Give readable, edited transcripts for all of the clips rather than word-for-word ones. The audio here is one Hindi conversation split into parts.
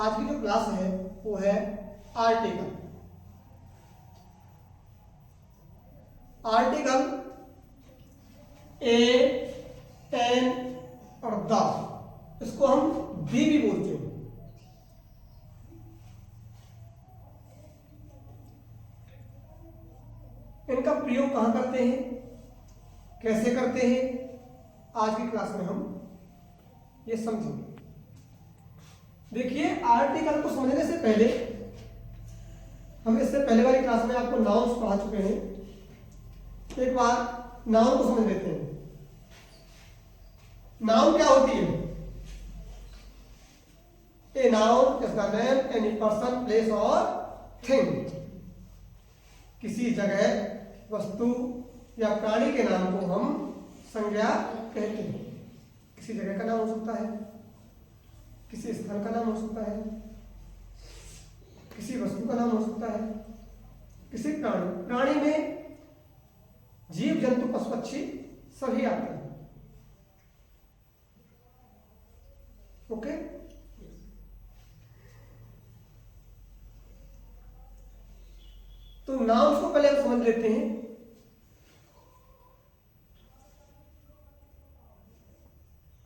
आज की जो क्लास है वो है आर्टिकल। आर्टिकल ए, एन और द, इसको हम दी भी बोलते हैं। इनका प्रयोग कहां करते हैं, कैसे करते हैं, आज की क्लास में हम ये समझेंगे। देखिए, आर्टिकल को समझने से पहले हम इससे पहले वाली क्लास में आपको नाउन्स पढ़ा चुके हैं। एक बार नाउन को समझ लेते हैं। नाउन क्या होती है? A noun is the name any person, place और थिंग। किसी जगह, वस्तु या प्राणी के नाम को हम संज्ञा कहते हैं। किसी जगह का नाम हो सकता है, किसी स्थान का नाम हो सकता है, किसी वस्तु का नाम हो सकता है, किसी प्राणी में जीव जंतु पशु पक्षी सभी आते हैं। ओके, तो नाउन्स को पहले हम समझ लेते हैं।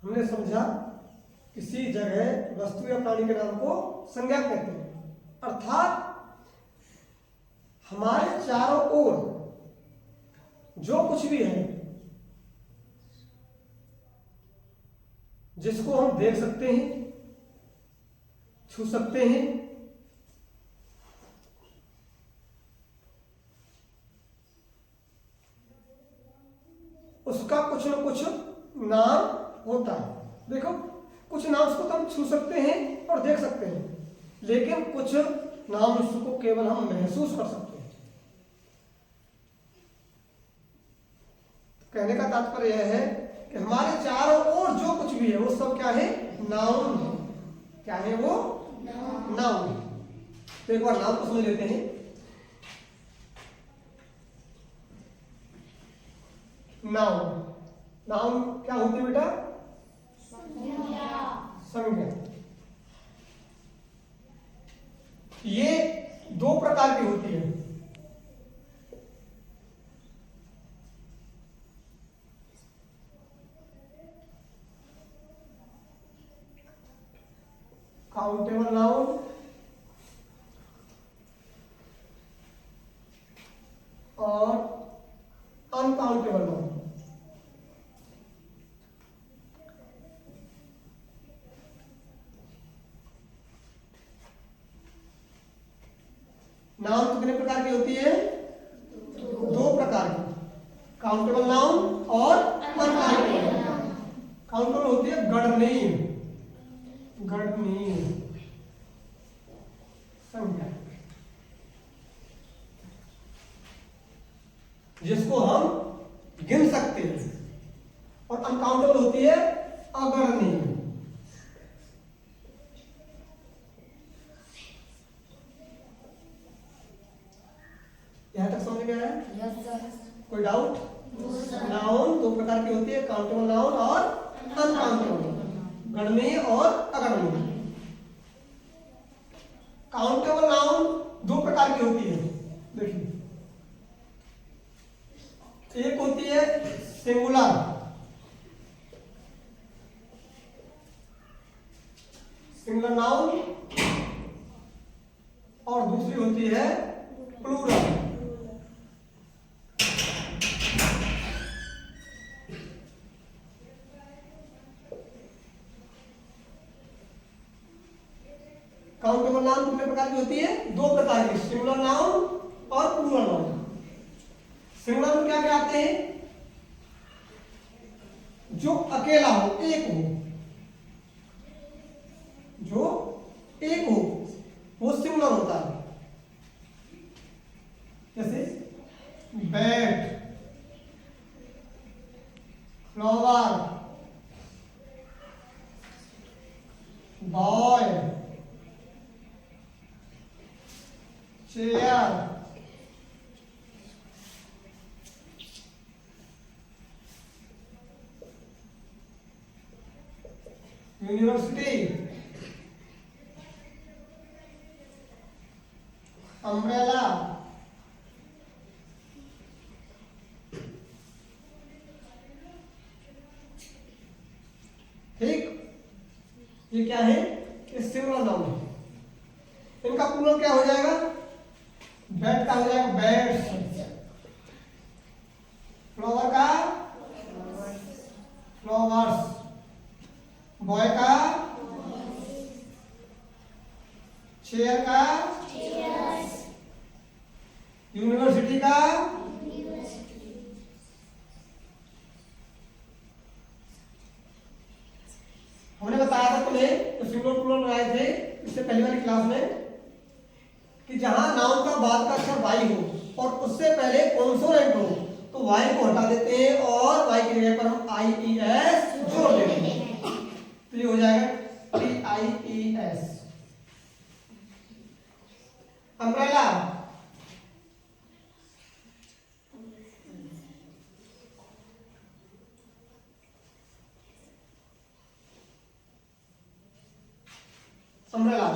हमने समझा किसी जगह, वस्तु या प्राणी के नाम को संज्ञा कहते हैं, अर्थात हमारे चारों ओर जो कुछ भी है, जिसको हम देख सकते हैं, छू सकते हैं, उसका कुछ न कुछ नाम होता है। देखो, कुछ नाम उसको तो हम छू सकते हैं और देख सकते हैं, लेकिन कुछ नाम उसको केवल हम महसूस कर सकते हैं। कहने का तात्पर्य यह है कि हमारे चारों ओर जो कुछ भी है वो सब क्या है? नाउन है। क्या है वो? नाउन। तो एक बार नाम को समझ लेते हैं। नाउन, नाउन क्या होती है बेटा? संज्ञा। ये दो प्रकार की होती है। काउंटेबल नाउन और अनकाउंटेबल नाउन। नाउन कितने प्रकार की होती है? दो प्रकार की, काउंटेबल नाउन और अनकाउंटेबल नाउन। काउंटेबल होती है गणनीय, गणनीय संज्ञा, जिसको हम गिन सकते हैं, और अनकाउंटेबल होती है अगणनीय। यहां तक समझ में आया? Yes sir. कोई डाउट? नाउन दो प्रकार की होती है, काउंटेबल नाउन और अनकाउंटेबल, गणनीय और अगणनीय। काउंटेबल नाउन दो प्रकार की होती है। देखिए, एक होती है सिंगुलर, सिंगुलर नाउन, और दूसरी होती है प्लूरल। काउंटेबल नाउन कितने प्रकार की होती है? दो प्रकार की, सिंगुलर नाउन और प्लूरल नाउन। सिंगुलर में क्या क्या आते हैं? जो अकेला हो, एक हो, जो एक हो वो सिंगुलर होता है। जैसे bat, flower, boy, chair, university, ये क्या है? ये सिंगुलर नाउन है। इनका प्लूरल क्या हो जाएगा? बैट का हो जाएगा बैट्स, फ्लावर का फ्लावर्स, बॉय का चेयर का यूनिवर्सिटी का हमने बताया था तुम्हें, तो सिंगुलर प्लूरल बनाए थे इससे पहले वाली क्लास में, कि जहां नाउन का बाद का अक्षर वाई हो और उससे पहले कॉन्सोनेंट हो तो वाई को हटा देते हैं और वाई की जगह पर हम आई ई एस जोड़ देते हैं। तो ये हो जाएगा T I E S. Umbrella, umbrella,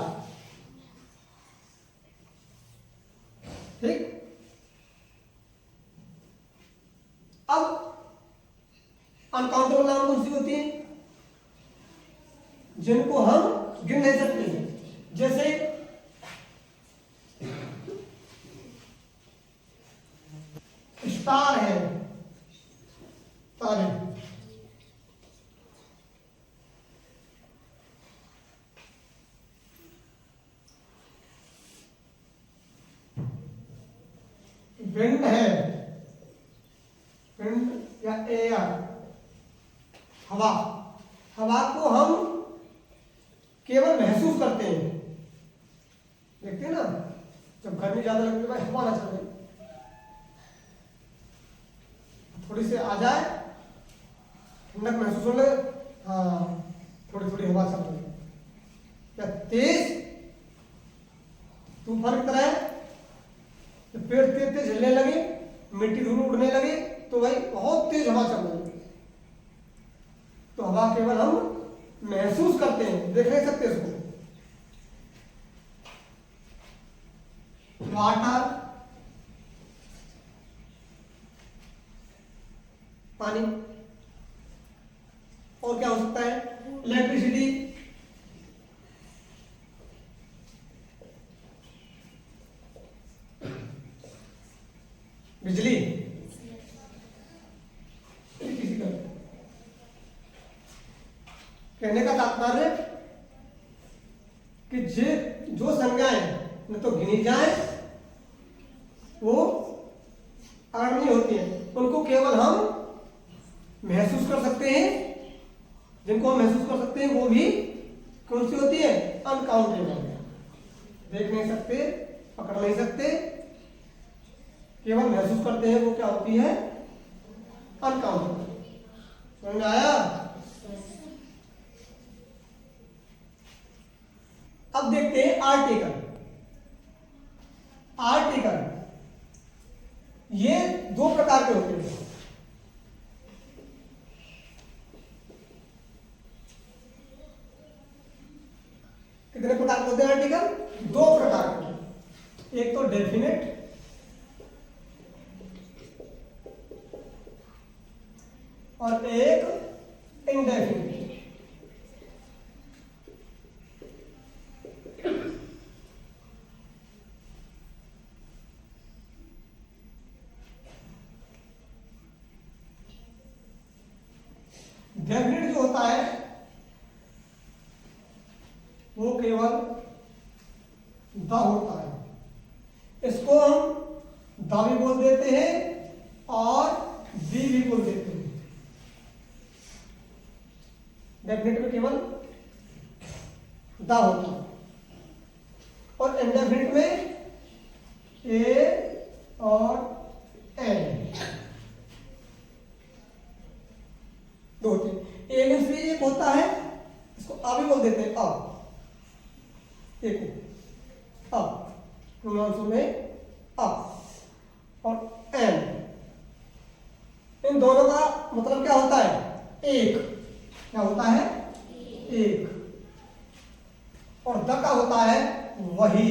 ठीक। अब अनकाउंटेबल नाउन कौन सी होती है? जिनको हम गिन नहीं सकते, जैसे स्टार है, तारे, विंड है, विंड या एयर, हवा, हवा को हम केवल महसूस करते हैं। देखते हैं ना, जब गर्मी ज्यादा लगती है भाई हवा ना चले, थोड़ी सी आ जाए ठंडक महसूस हो लगे, हाँ थोड़ी थोड़ी हवा चल रही है, या तेज तूफान की तरह तो पेड़ तेज तेज हिलने लगे, मिट्टी धूल उड़ने लगे, तो भाई बहुत तेज हवा चल रही है। तो हवा केवल हम महसूस करते हैं, देख नहीं सकते इसको। वाटर, पानी, और क्या हो सकता है? इलेक्ट्रिसिटी, बिजली, फिजिकल। कहने का तात्पर्य कि जो संज्ञाएं न तो गिनी जाए वो अगण्य होती हैं, उनको केवल हम महसूस कर सकते हैं। जिनको हम महसूस कर सकते हैं वो भी कौन सी होती है? अनकाउंटेबल। देख नहीं सकते, पकड़ नहीं सकते, केवल महसूस करते हैं, वो क्या होती है? अनकाउंटेबल। समझ में आया? अब देखते हैं आर्टिकल। आर्टिकल ये दो प्रकार के होते हैं। कितने प्रकार के होते हैं आर्टिकल? दो प्रकार के। एक तो डेफिनेट और एक इनडेफिनेट। डेफिनेट जो होता है वो केवल द होता है। इसको हम द भी बोल देते हैं और दी भी बोल देते हैं। डेफिनेट में केवल द होता है और इनडेफिनेट में ए और एन दो होते हैं। ए मीन्स भी एक होता है, इसको आ भी बोल देते हैं, अब एक अब प्रोनाउंस में अब और एन, इन दोनों का मतलब क्या होता है? एक। क्या होता है? एक। और द का होता है वही।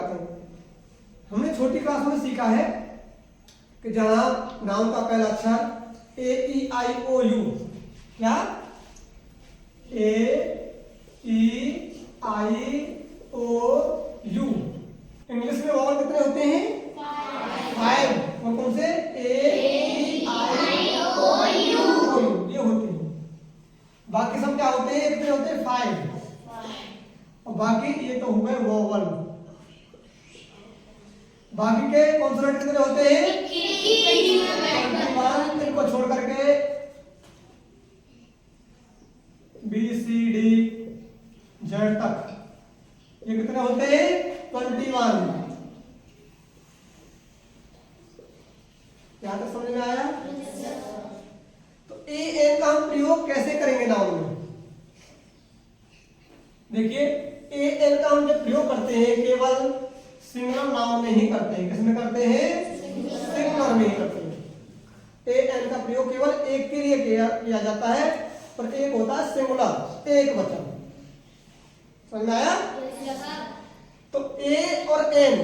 लगाते हैं। हमने छोटी क्लास में सीखा है कि जहां नाउन का पहला अक्षर ए ई आई ओ यू, क्या ए ई आई ओ यू, इंग्लिश में वॉवल कितने होते हैं? 5। कौन कौन से? ए ई आई ओ यू, ये होते हैं। बाकी सब क्या होते हैं? कितने होते हैं? 5। और बाकी ये तो हो गए वॉवल। बाकी के कॉन्सोनेंट कितने होते हैं? 21। इनको छोड़ करके बी सी डी जेड तक ये कितने होते हैं? 21। यहां तक समझ में आया? तो ए एन का हम प्रयोग कैसे करेंगे नाउन में? देखिए ए एन का हम जब प्रयोग करते हैं केवल सिंगुलर नाउन में ही करते हैं। किसमें करते हैं? सिंगुलर में ही करते हैं। ए एन का प्रयोग केवल एक के लिए किया जाता है और एक होता है सिंगुलर, एक वचन। समझ में आया? तो ए और एन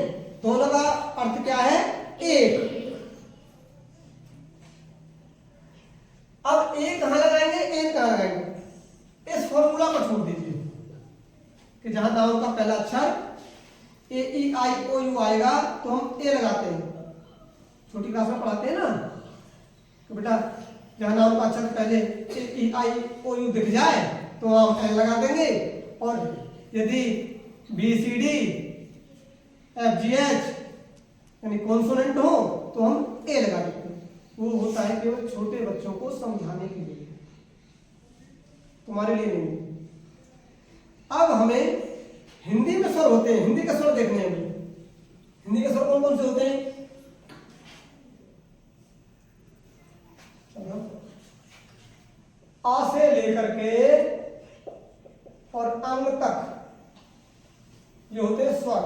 दोनों का अर्थ क्या है? एक। अब ए कहां लगाएंगे, एन कहां लगाएंगे? इस फॉर्मूला को छोड़ दीजिए कि जहां नाउन का पहला अक्षर ए ई आई ओ यू आएगा तो हम ए लगाते हैं। छोटी क्लास में पढ़ाते हैं ना तो बेटा जहां नाउन का अक्षर पहले ए ई आई ओ यू दिख जाए तो हम एन लगा देंगे, और यदि B C D F G H यानी कॉन्सोनेंट हो तो हम ए लगा देते हैं। वो होता है केवल छोटे बच्चों को समझाने के लिए, तुम्हारे लिए नहीं। अब हमें हिंदी में स्वर होते हैं, हिंदी के स्वर देखने हैं। हिंदी के स्वर कौन कौन से होते हैं? आ से लेकर के और अंग तक ये होते हैं स्वर।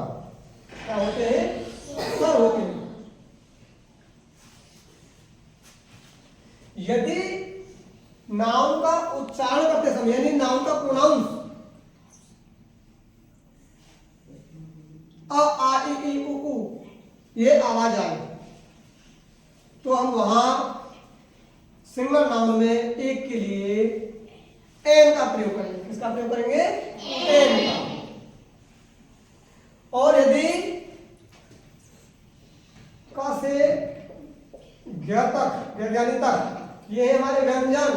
क्या होते हैं? स्वर होते हैं। यदि नाउन का उच्चारण करते समय यानी नाउन का प्रोनाउंस अ आ इ ई उ ऊ ये आवाज आए तो हम वहां सिंगुलर नाउन में एक के लिए एन का प्रयोग करेंगे। किसका प्रयोग करेंगे? एन का। और यदि क से ज्ञ तक, ज्ञानी तक ये है हमारे व्यंजन,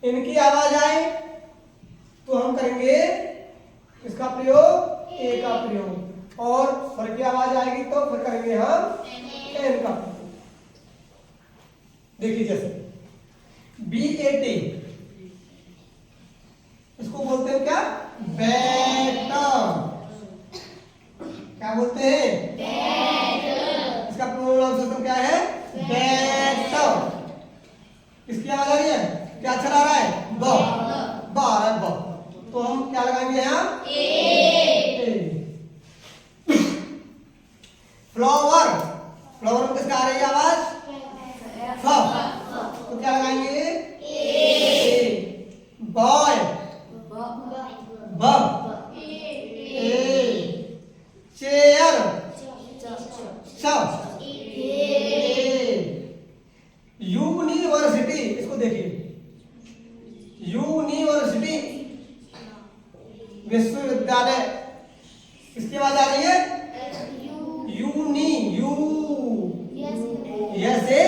इनकी आवाज आए तो हम करेंगे इसका प्रयोग, ए का प्रयोग। और स्वर की आवाज आएगी तो फिर करेंगे हम एन का प्रयोग। देखिए जैसे बी ए टी इसको बोलते हैं क्या? बेटा। क्या बोलते हैं? इसका प्रोनाउंसिएशन क्या है? बेटा। इसकी आवाज आ रही है? क्या अक्षर आ रहा है? ब। ब आ रहा है, ब। तो हम क्या लगाएंगे यहाँ? ए। फ्लावर, फ्लावर में किसका आ रही है आवाज? फ। तो क्या लगाएंगे? ए। बॉय, ब। ए। चेयर, श। यूनिवर्सिटी, इसको देखिए यूनिवर्सिटी विश्वविद्यालय, किसकी आवाज आ रही है? यूनी, यू यसे।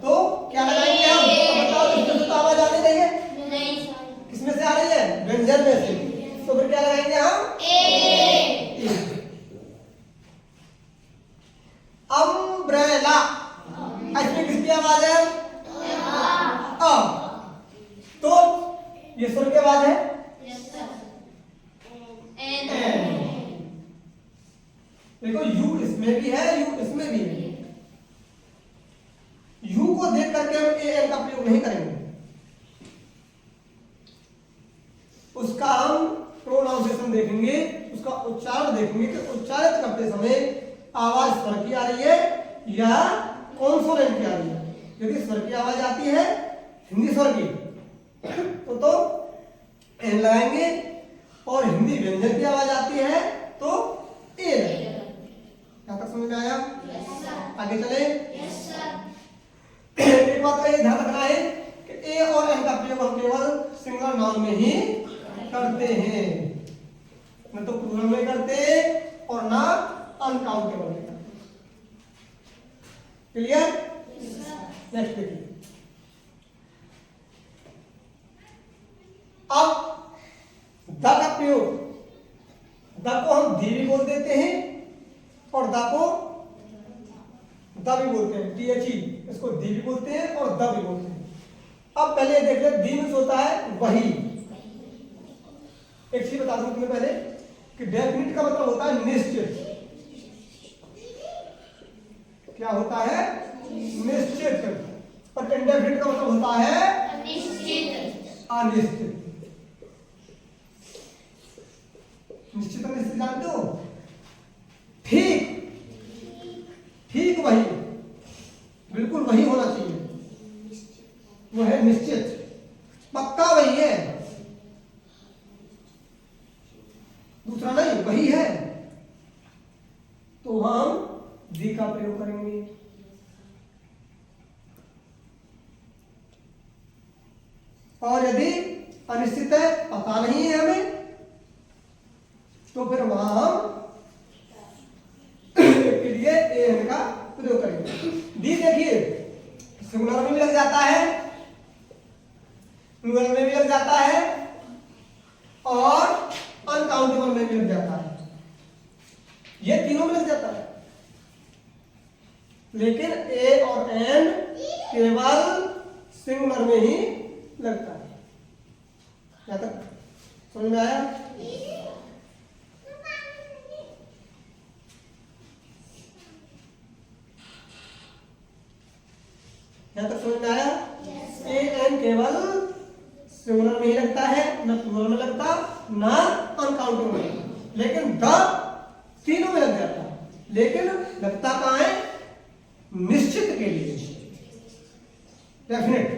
तो क्या लगाएंगे हम? बताओ इसमें तो आवाज आ नहीं रही है। किसमें से आ रही है? व्यंजन में से। तो फिर क्या लगाएंगे हम? ए। अम्ब्रेला, इसमें किसकी आवाज है? अ। तो ये सुर की आवाज है? देखो यू इसमें भी है, यू इसमें भी है। यू को देख करके हम ए एन का प्रयोग नहीं करेंगे, उसका हम प्रोनाउंसिएशन देखेंगे, उसका उच्चारण देखेंगे कि उच्चारित करते समय आवाज स्वर की आ रही है या कॉन्सोनेंट की आ रही है। यदि स्वर की आवाज आती है, हिंदी स्वर की, तो एन लगाएंगे, और हिंदी व्यंजन की आवाज आती है तो ए लगाएंगे। यहां तक समझ में आया? आगे चले। एक बात का ये ध्यान रखना है कि ए और एन का प्रयोग हम केवल सिंगुलर नाउन में ही करते हैं, न तो प्लूरल में करते और ना अनकाउंटेबल में करते। क्लियर? नेक्स्ट देखिए। अब द का प्रयोग, द को हम दी भी बोल देते हैं और द को द भी बोलते हैं, THE, इसको दी भी बोलते हैं और द भी बोलते हैं। अब पहले देख ले, दी मीन्स होता है वही। एक चीज बता दूं तुम्हें पहले कि डेफिनिट का मतलब होता है निश्चित। क्या होता है? निश्चित। और इंडेफिनिट का मतलब होता है अनिश्चित। निश्चित अनिश्चित जानते हो? ठीक, ठीक वही, बिल्कुल वही होना चाहिए, वो है निश्चित, पक्का वही है, दूसरा नहीं, वही है, तो हम दी का प्रयोग करेंगे। और यदि अनिश्चित है, पता नहीं है हमें, तो फिर वहां हम के लिए एन का प्रयोग करेंगे। दी देखिए सिंगुलर में भी लग जाता है, प्लूरल में भी लग जाता है और अनकाउंटेबल में भी लग जाता है, ये तीनों में लग जाता है। लेकिन ए और एन केवल सिंगुलर में ही लगता है। क्या तक समझ में आया? यहां तक समझ में आया? ए एन केवल सिंगुलर में ही लगता है, न प्लूरल में लगता, न अनकाउंटेबल में, लेकिन द तीनों में लग जाता है। लेकिन लगता कहां है? निश्चित के लिए, डेफिनेट,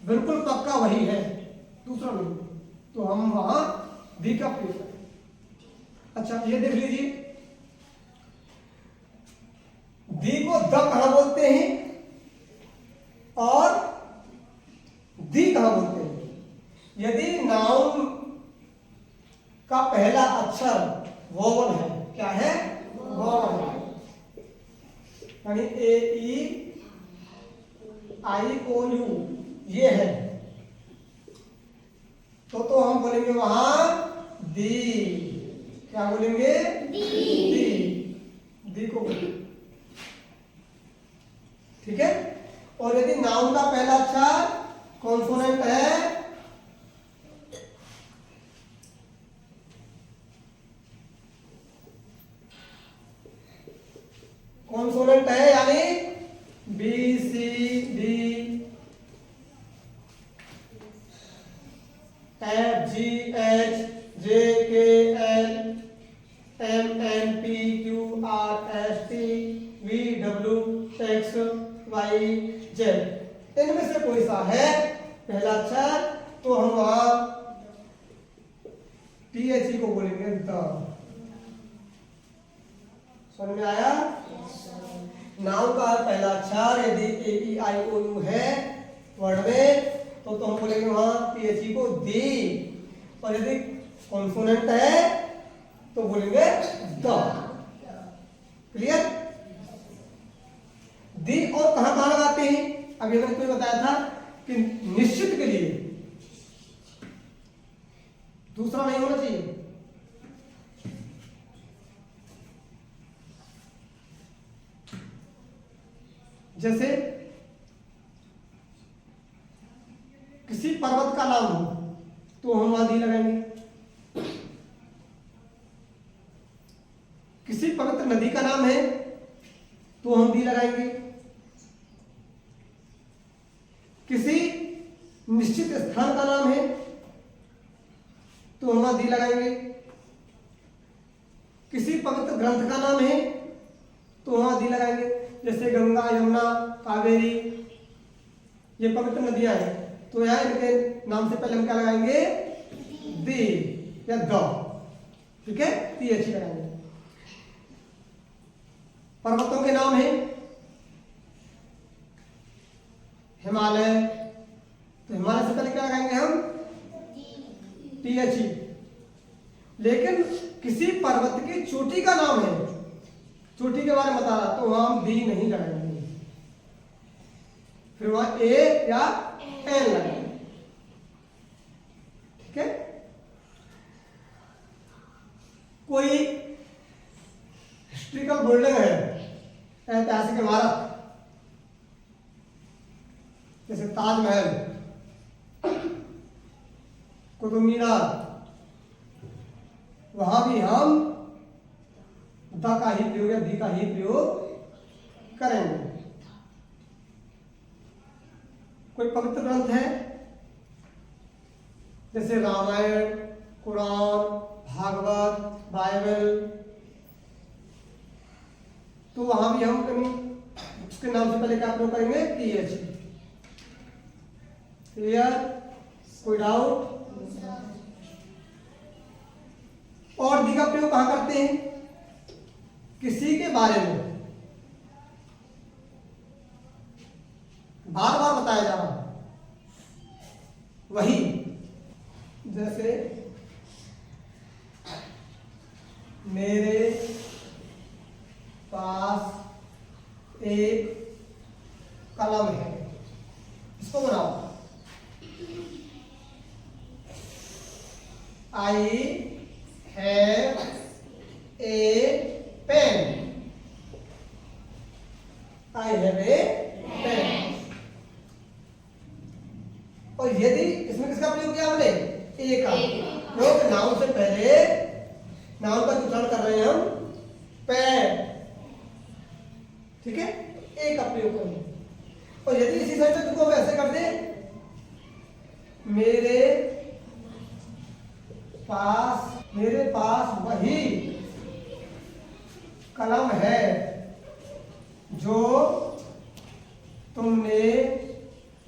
बिल्कुल पक्का वही है, दूसरा नहीं, तो हम वहां दी का प्रयोग करें। अच्छा ये देख लीजिए, दी को द कहां बोलते हैं और दी कहां बोलते हैं? यदि नाउन का पहला अक्षर वोवल है, क्या है? वोवल है, यानी ए ई आई ओ यू ये है, तो हम बोलेंगे वहां दी। क्या बोलेंगे? दी, दी को बोलेंगे, ठीक है। और यदि नाउन का पहला अक्षर कॉन्सोनेंट है, कॉन्सोनेंट है यानी B C D F G H J K L M N P Q R S T V W X Y Z, इनमें से कोई सा है पहला अक्षर, तो हम वहां THE को बोलेंगे द। समझ में आया? नाउन का पहला अक्षर यदि ए ई आई ओ यू है वर्ड में, तो हम बोलेंगे वहां THE को दी, और यदि कॉन्सोनेंट है तो बोलेंगे द। क्लियर? दी और कहां कहां लगाते हैं? अभी मैंने तुम्हें बताया था कि निश्चित के लिए, दूसरा नहीं होना चाहिए। जैसे किसी पर्वत का नाम हो तो हम वहां दी लगाएंगे, किसी पवित्र नदी का नाम है तो हम दी लगाएंगे, किसी निश्चित स्थान का नाम है तो हम दी लगाएंगे, किसी पवित्र ग्रंथ का नाम है तो हम दी लगाएंगे। जैसे गंगा, यमुना, कावेरी, ये पवित्र नदियां हैं, तो यहाँ इनके नाम से पहले हम क्या लगाएंगे, दी या द, ठीक है, TH लगाएंगे। पर्वतों के नाम है हिमालय, तो हिमालय से पहले क्या लगाएंगे हम, TH। लेकिन किसी पर्वत की चोटी का नाम है, चोटी के बारे में बता रहा, तो वहां हम बी नहीं लगाएंगे, फिर वहां ए या एन लगाएंगे, ठीक है। कोई हिस्ट्रिकल बिल्डिंग है, ऐतिहासिक इमारत, जैसे ताजमहल, कुतुब मीनार, वहां भी हम द का ही प्रयोग या दी का ही प्रयोग करेंगे। कोई पवित्र ग्रंथ है जैसे रामायण, कुरान, भागवत, बाइबल, तो वहां भी हम उसके नाम से पहले क्या प्रयोग करेंगे, TH। क्लियर, कोई डाउट? और दी का प्रयोग कहां करते हैं, किसी के बारे में बार बार बताया जा रहा वही, जैसे मेरे पास एक कलम है, इसको बनाओ, I have a pen, I have a pen. और यदि इसमें किसका प्रयोग किया हमने, ए का, क्योंकि नाउन से पहले नाउन का उच्चारण कर रहे हैं हम, पेन, ठीक है, ए का प्रयोग करेंगे। और यदि इसी सेंटेंस को हम ऐसे कर दें, मेरे पास वही कलम है जो तुमने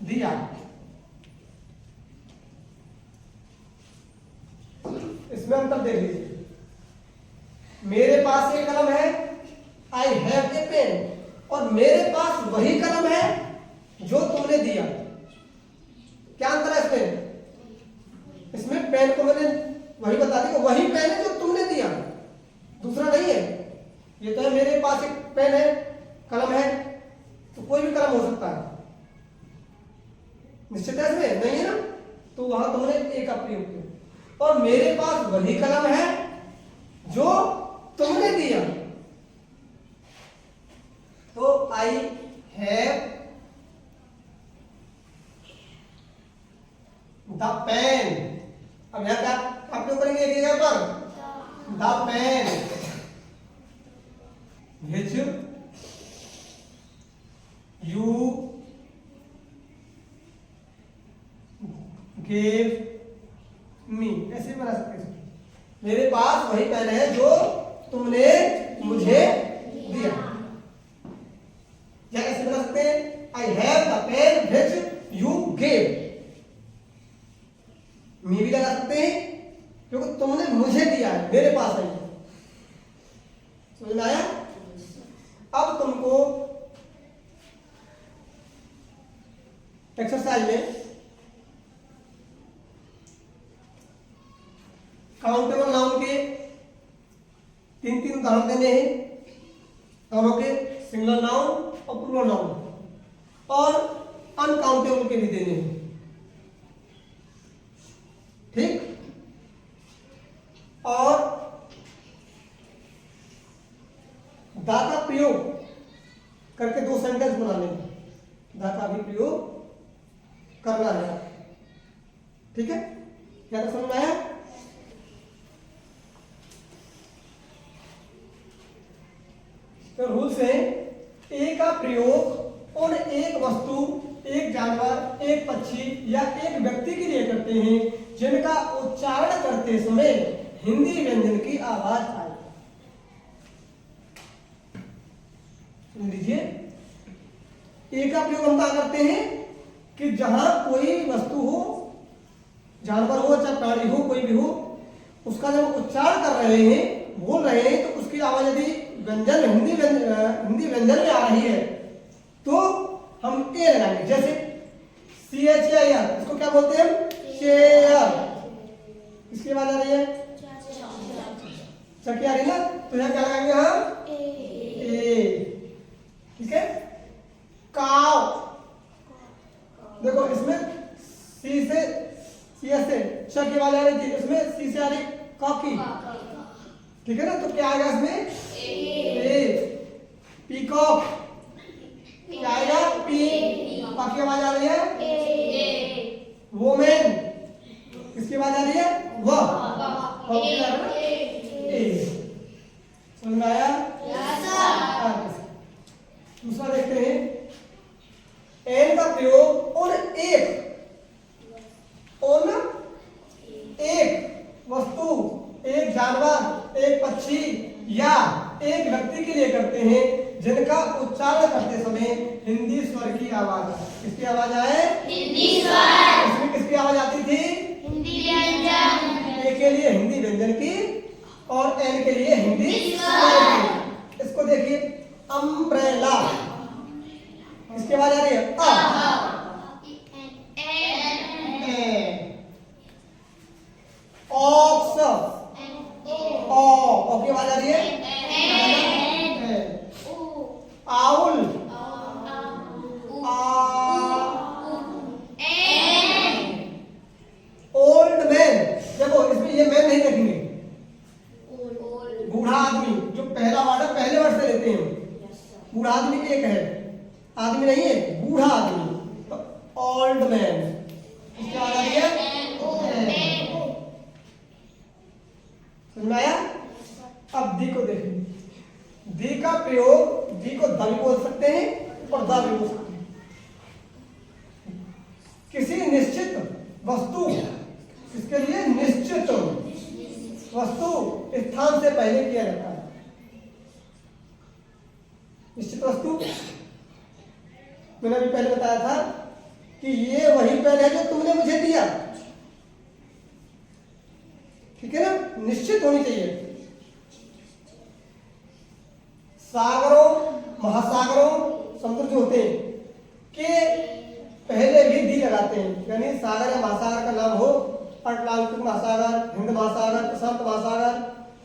दिया, इसमें अंतर देख लीजिए। मेरे पास एक कलम है, आई हैव ए पेन, और मेरे पास वही कलम है जो तुमने दिया। क्या अंतर है इसमें? इसमें पेन को मैंने वही बता दी, वही पेन है जो तुमने दिया, दूसरा नहीं है। ये तो है मेरे पास एक पेन है, कलम है, तो कोई भी कलम हो सकता है, निश्चित है इसमें नहीं है ना, तो वहां तुमने एक का प्रयोग किया। और मेरे पास वही कलम है जो तुमने दिया, तो आई हैव द पेन। अब यहां क्या आप लोग करेंगे एक जगह पर, the pen which you gave me, ऐसे बना सकते हैं। मेरे पास वही पेन है जो तुमने मुझे दिया, या ऐसे बना सकते हैं, I have the pen which you gave me भी लगा सकते हैं, क्योंकि तुमने मुझे दिया है, मेरे पास है। समझ में आया? अब तुमको एक्सरसाइज में काउंटेबल नाउन के 3 उदाहरण देने हैं, दोनों के सिंगुलर नाउन और प्लूरल नाउन, और अनकाउंटेबल के भी देने हैं, ठीक। और दा का प्रयोग करके 2 सेंटेंस बना लेंगे, दा का भी प्रयोग करना है, ठीक है। क्या तो समझ में आया? तो रूल्स है, ए का प्रयोग उन एक वस्तु, एक जानवर, एक पक्षी या एक व्यक्ति के लिए करते हैं जिनका उच्चारण करते समय हिंदी व्यंजन की आवाज आए। सुन लीजिए, ए का प्रयोग हम कहां करते हैं, कि जहां कोई वस्तु हो, जानवर हो चाहे प्राणी हो, कोई भी हो, उसका जब उच्चारण कर रहे हैं, बोल रहे हैं, तो उसकी आवाज यदि व्यंजन हिंदी व्यंजन में आ रही है तो हम ए लगाएंगे। जैसे CHAR, इसको क्या बोलते हैं हम? चेयर। इसकी आवाज आ रही है चकी आ रही ना, तो यहाँ क्या लगाएंगे हम? ए। ठीक है। काव, देखो इसमें सी से च की आवाज आ रही थी, इसमें सी से आ रही कॉकी। ठीक है ना, तो क्या आएगा इसमें? ए। पीकॉक, क्या आएगा? पी। पा की आवाज आ रही है? वोमेन, किसकी आवाज आ रही है? वह। समझ में आया? दूसरा देखते हैं, एन का प्रयोग उन एक वस्तु, एक जानवर, एक पक्षी या एक व्यक्ति के लिए करते हैं जिनका उच्चारण करते समय हिंदी स्वर की आवाज आए। किसकी आवाज आए? हिंदी स्वर। इसमें किसकी आवाज आती थी? हिंदी व्यंजन। ए के लिए हिंदी व्यंजन की और एन के लिए हिंदी स्वर की। इसको देखिए, अम्ब्रेला, किसकी आवाज आ रही है? अ। ऑक्स, ओ की आवाज आ रही है? आउल, ओल्ड मैन, देखो इसमें ये मैन नहीं लिखेंगे, बूढ़ा आदमी, जो पहला वर्ड है पहले वर्ड से लेते हैं। बूढ़ा आदमी एक है, आदमी नहीं है, बूढ़ा आदमी, तो ओल्ड मैन। इसकी आवाज आ रही है? समझ में आया? अब दी को देखें, दी का प्रयोग, दी को द भी बोल सकते हैं और द भी बोल सकते हैं। किसी निश्चित वस्तु, इसके लिए निश्चित वस्तु स्थान से पहले किया जाता है। निश्चित वस्तु मैंने अभी पहले बताया था कि ये वही पेन है जो तुमने मुझे दिया। ठीक है ना, निश्चित होनी चाहिए। सागरों, महासागरों, समुद्र जो होते हैं के पहले भी दी लगाते हैं, यानी सागर या महासागर का नाम हो, अटलांटिक महासागर, हिंद महासागर, प्रशांत महासागर,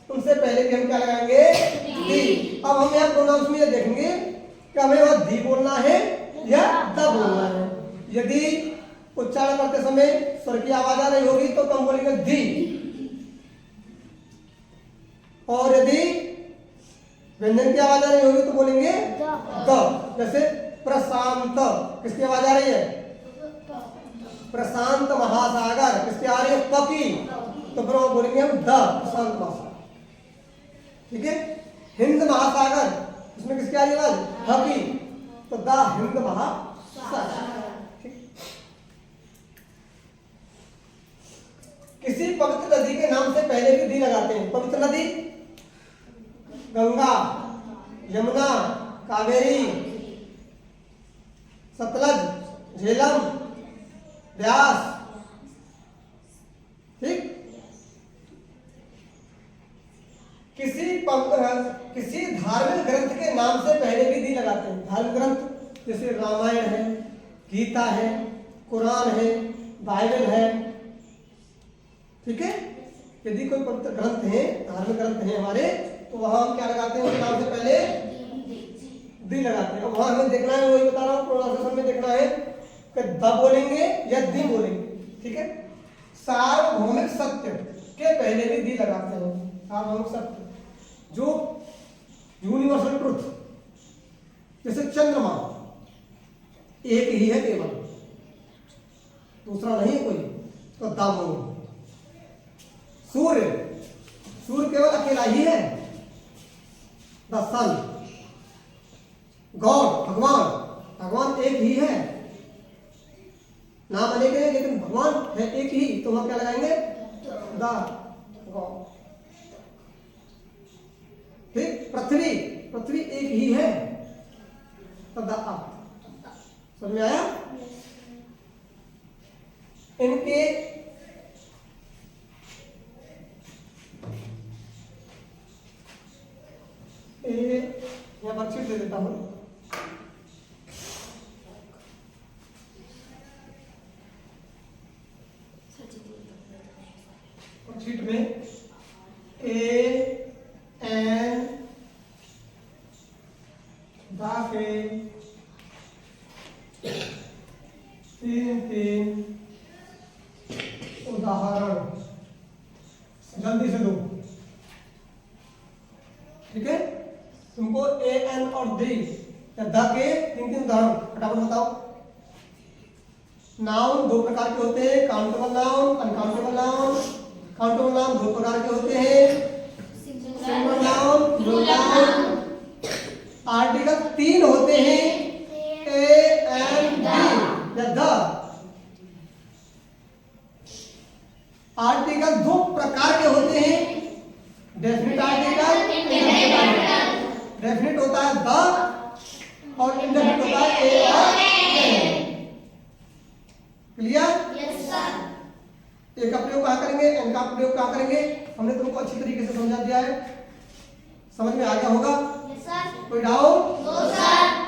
उनसे पहले भी हम क्या लगाएंगे? दी। अब हम यहाँ प्रोनाउंस में ये देखेंगे कि हमें वह दी बोलना है या द बोलना है। यदि उच्चारण करते समय स्वर की आवाज आ रही होगी तो हम बोलेंगे दी, और यदि व्यंजन की आवाज आ रही होगी तो बोलेंगे द। जैसे प्रशांत, किसकी आवाज आ रही है? प्रशांत महासागर, किसकी आ रही है? पकी, तो फिर बोलेंगे हम द प्रशांत महासागर। ठीक है। हिंद महासागर, इसमें किसकी आ रही है आवाज? हकी, तो द हिंद महासागर। किसी पवित्र नदी के नाम से पहले भी दी लगाते हैं। पवित्र नदी, गंगा, यमुना, कावेरी, सतलज, झेलम, व्यास। ठीक। किसी धार्मिक ग्रंथ के नाम से पहले भी दी लगाते हैं। धार्मिक ग्रंथ जैसे रामायण है, गीता है, कुरान है, बाइबल है। ठीक है। यदि कोई पवित्र ग्रंथ है, धार्मिक ग्रंथ है हमारे, तो वहां हम क्या लगाते हैं? उसके नाम से पहले दी लगाते हैं। अब वहां हमें देखना है, वही बता रहा हूं, प्रोनाउंसिएशन में देखना है कि द बोलेंगे या दी बोलेंगे। ठीक है। सार्वभौमिक सत्य के पहले भी दी लगाते हैं। सार्वभौमिक सत्य जो यूनिवर्सल ट्रुथ, जैसे चंद्रमा एक ही है केवल, दूसरा नहीं है कोई, तो द बोलेंगे। सूर्य, सूर्य केवल अकेला ही है, द सन। गॉड, भगवान, भगवान एक ही है, नाम अनेक है लेकिन भगवान है एक ही, तो हम क्या लगाएंगे? The God. ठीक। पृथ्वी, पृथ्वी एक ही है, तो द अर्थ। समझ में आया? इनके यहाँ वर्कशीट दे देता हूं। वर्कशीट में AN दा के 3 उदाहरण जल्दी से दो, ठीक है। तुमको AN और द के 3 उदाहरण फटाफट बताओ। नाउन 2 प्रकार के होते हैं, countable noun, uncountable noun. Countable noun 2 प्रकार के होते हैं, single noun, plural noun. Article 3 होते हैं, A and D या द। आर्टिकल 2 प्रकार के होते हैं, definite article, indefinite article. Definite होता है द और इंडेफिनेट होता है ए और an. Clear? Yes sir. A का प्रयोग कहाँ करेंगे, एन का प्रयोग कहाँ करेंगे, हमने तुमको अच्छी तरीके से समझा दिया है। समझ में आ गया होगा? Yes sir. कोई डाउट? No sir.